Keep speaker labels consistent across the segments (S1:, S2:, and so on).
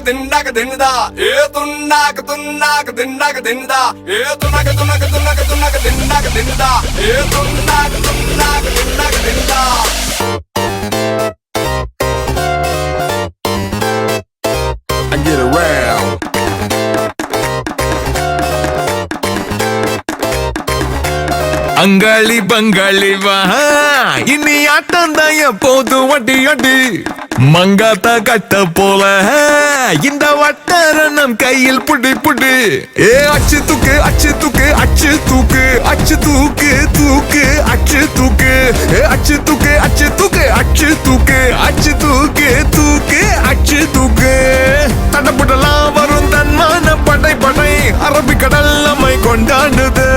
S1: தின்னாக தின்னுதா ஏ துன்னாக தின்னாக தின்னுதா ஏ துன்னாக தின்னாக தின்னுதா ஏ துன்னாக தின்னாக தின்னுதா I get around.
S2: அங்காளி பங்காளி வா இனி ஆட்டம் தான் எப்போது வட்டி அடி மங்காத்தா கட்ட போல இந்த வட்டாரணம் கையில் புடி புடி ஏ அச்சு தூக்கு அச்சு தூக்கு அச்சு தூக்கு அச்சு தூக்கு தூக்கு அச்சு தூக்கு ஏ அச்சு தூக்கு அச்சு தூக்கு அச்சு தூக்கு அச்சு தூக்கு தூக்கு அச்சு தூக்கு தடப்புடலாம் வரும் தன்மான படை படை அரபிக்கடல் நம்மை கொண்டாடுது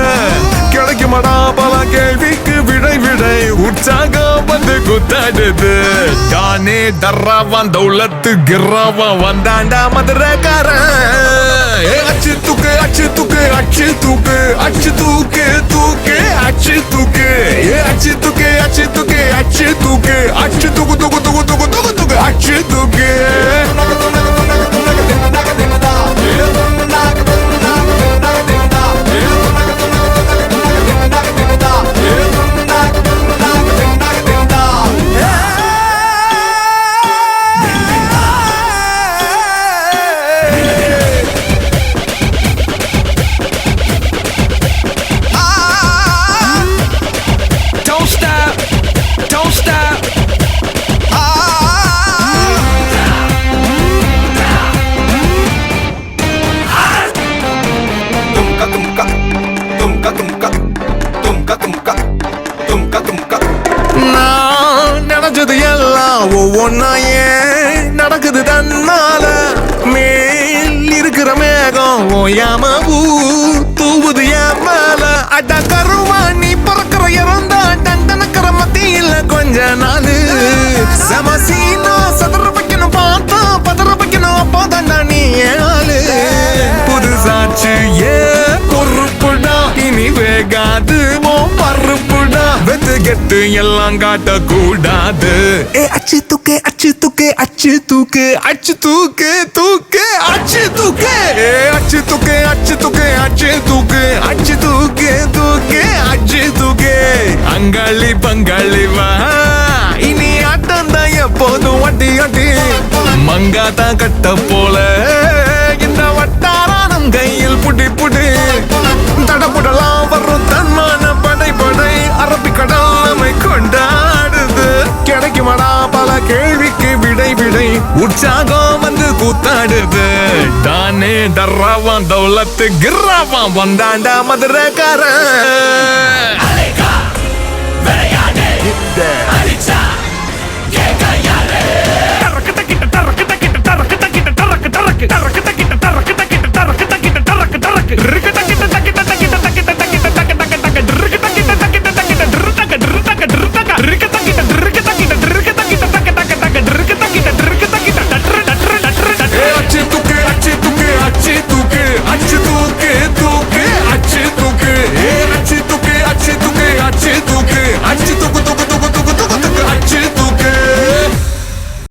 S2: கிடைக்குமாடா பல கேள்விக்கு விடை விடை உற்சாகம் வந்து குத்தாடுது தானே தர்றாவான் தௌலத்து கிர்றாவான் வந்தாண்டா மதுரக்காரன் அச்சு தூக்கு அச்சு தூக்கு அச்சு தூக்கு அச்சு தூக்கு தூக்கு அச்சு தூக்கு அச்சு தூக்கு அச்சு தூக்கு அச்சு தூக்கு அச்சு தூக்கு தூக்கு தூக்கு தூக்கு தூக்கு தூக்கு அச்சு தூக்கு நடந்தது எல்லாம் ஒவ்வொன்னாயே நடக்குது தன்னால மேல் இருக்கிற மேகம் ஓயாம தூவுது என் மேல அட கருவா நீ பறக்கிற இறந்தா டண்டனக்கிற மத்தியில கொஞ்ச நாள் சமசீனா சதுர வைக்கணும் பார்த்தா பதற வைக்கணும் அப்போ தாண்டா நீ ஆளு புதுசாச்சு ஏ பொறுப்புடா இனி வேகாது பருப்புடா வெத்து கெட்டு எல்லாம் காட்ட கூடாது ஏ அச்சு தூக்கு அச்சு தூக்கு அச்சு தூக்கு அச்சு தூக்கு தூக்கு அச்சு தூக்கு ஏ அச்சு தூக்கு அச்சு தூக்கு அச்சு தூக்கு அச்சு தூக்கு தூக்கு அச்சு தூக்கு அங்காளி பங்காளி வா இனி ஆட்டம் தான் எப்போதும் வட்டி வட்டி மங்காத்தா கட்ட போல இந்த வட்டாரம் கையில் புடி புடி தடப்புடலாம் வரும் தன்மான படை படை அரபிக்கடல் நம்மை கொண்டாடுது கிடைக்குமாடா பல கேள்விக்கு விடை விடை உற்சாகம் வந்து கூத்தாடுது தானே டர்ராவான் தௌலத்து கிர்ராவான் வந்தாண்டா மதுரக்காரன்